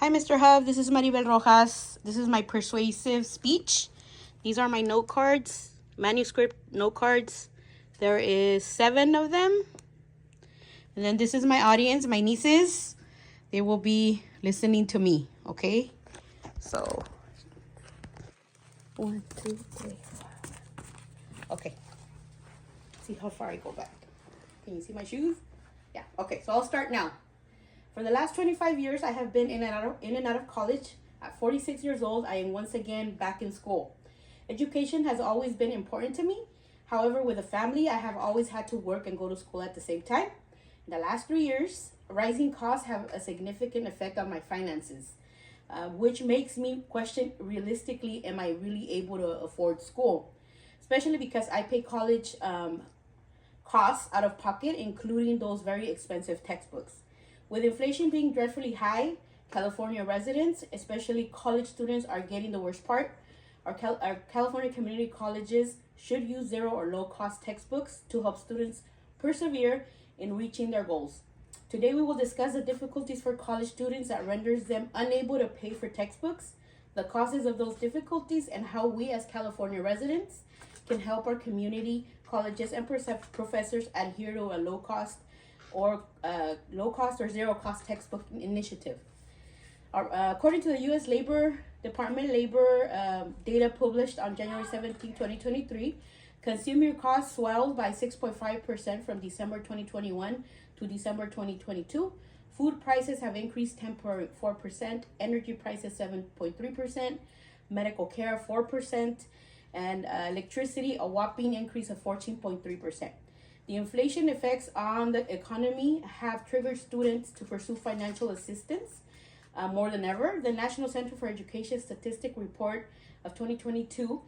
Hi, Mr. Hub. This is Maribel Rojas. This is my persuasive speech. These are my note cards, manuscript note cards. There is 7 of them. And then this is my audience, my nieces. They will be listening to me, okay? So, 1, 2, 3, 4. Okay. See how far I go back. Can you see my shoes? Yeah. Okay, so I'll start now. For the last 25 years, I have been in and out of college. At 46 years old, I am once again back in school. Education has always been important to me. However, with a family, I have always had to work and go to school at the same time. In the last 3 years, rising costs have a significant effect on my finances, which makes me question realistically, am I really able to afford school? Especially because I pay college costs out of pocket, including those very expensive textbooks. With inflation being dreadfully high, California residents, especially college students, are getting the worst part. Our California community colleges should use zero or low cost textbooks to help students persevere in reaching their goals. Today we will discuss the difficulties for college students that renders them unable to pay for textbooks, the causes of those difficulties, and how we as California residents can help our community colleges and professors adhere to a low cost or zero cost textbook initiative. According to the U.S. Labor Department data published on January 17, 2023, consumer costs swelled by 6.5% from December 2021 to December 2022. Food prices have increased 10.4%, energy prices 7.3%, medical care 4%, and electricity a whopping increase of 14.3%. The inflation effects on the economy have triggered students to pursue financial assistance more than ever. The National Center for Education Statistic Report of 2022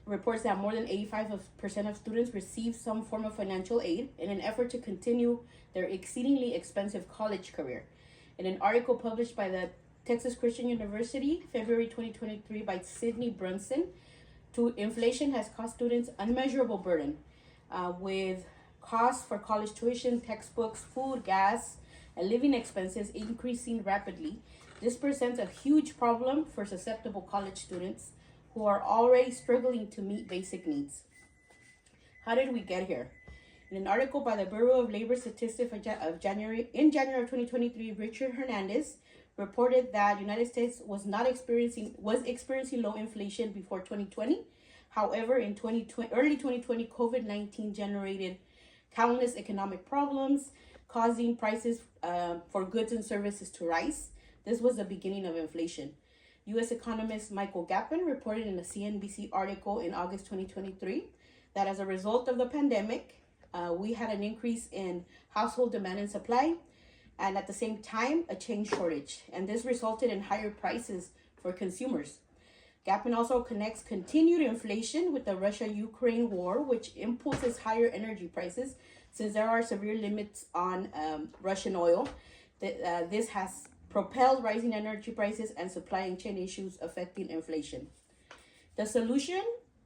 reports that more than 85% of students receive some form of financial aid in an effort to continue their exceedingly expensive college career. In an article published by the Texas Christian University, February 2023, by Sidney Brunson, inflation has caused students unmeasurable burden, with costs for college tuition, textbooks, food, gas, and living expenses increasing rapidly. This presents a huge problem for susceptible college students who are already struggling to meet basic needs. How did we get here? In an article by the Bureau of Labor Statistics of January of 2023, Richard Hernandez reported that United States was experiencing low inflation before 2020. However, in early 2020, COVID-19 generated countless economic problems, causing prices for goods and services to rise. This was the beginning of inflation. U.S. economist Michael Gappen reported in a CNBC article in August 2023 that as a result of the pandemic, we had an increase in household demand and supply, and at the same time, a change shortage. And this resulted in higher prices for consumers. Gappen also connects continued inflation with the Russia-Ukraine war, which impulses higher energy prices since there are severe limits on Russian oil. This has propelled rising energy prices and supply chain issues affecting inflation. The solution: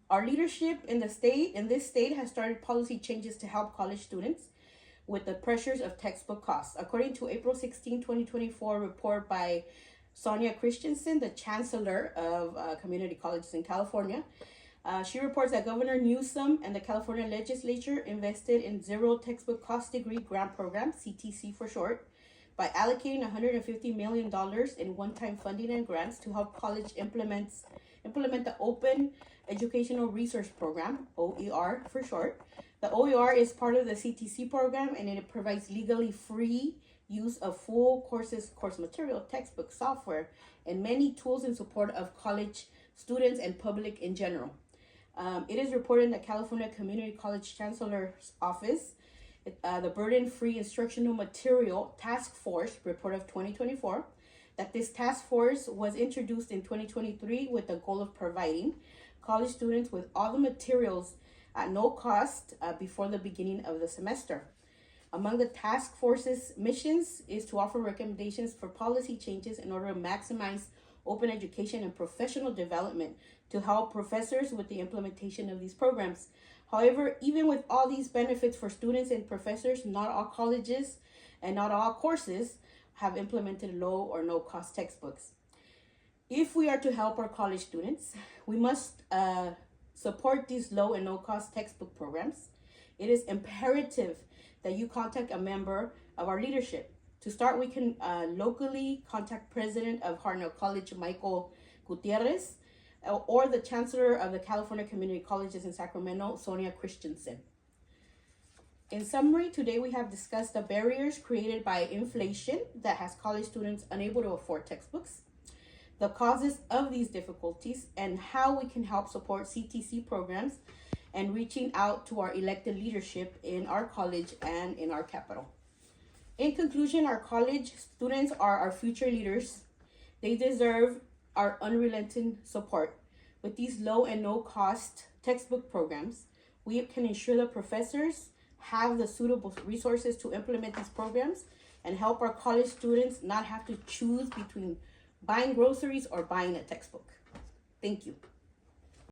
our leadership in this state has started policy changes to help college students with the pressures of textbook costs. According to April 16, 2024 report by Sonia Christensen, the chancellor of community colleges in California, she reports that Governor Newsom and the California legislature invested in zero textbook cost degree grant program, CTC for short, by allocating $150 million in one-time funding and grants to help college implement the Open Educational Resource Program, OER for short. The OER is part of the CTC program, and it provides legally free use of full course material, textbook, software, and many tools in support of college students and public in general. It is reported in the California Community College Chancellor's Office, the Burden-Free Instructional Material Task Force report of 2024, that this task force was introduced in 2023 with the goal of providing college students with all the materials at no cost before the beginning of the semester. Among the task force's missions is to offer recommendations for policy changes in order to maximize open education and professional development to help professors with the implementation of these programs. However, even with all these benefits for students and professors, not all colleges and not all courses have implemented low or no cost textbooks. If we are to help our college students, we must support these low and no cost textbook programs. It is imperative that you contact a member of our leadership. To start, we can locally contact President of Hartnell College, Michael Gutierrez, or the Chancellor of the California Community Colleges in Sacramento, Sonia Christensen. In summary, today we have discussed the barriers created by inflation that has college students unable to afford textbooks, the causes of these difficulties, and how we can help support CTC programs and reaching out to our elected leadership in our college and in our capital. In conclusion, our college students are our future leaders. They deserve our unrelenting support. With these low and no cost textbook programs, we can ensure the professors have the suitable resources to implement these programs and help our college students not have to choose between buying groceries or buying a textbook. Thank you.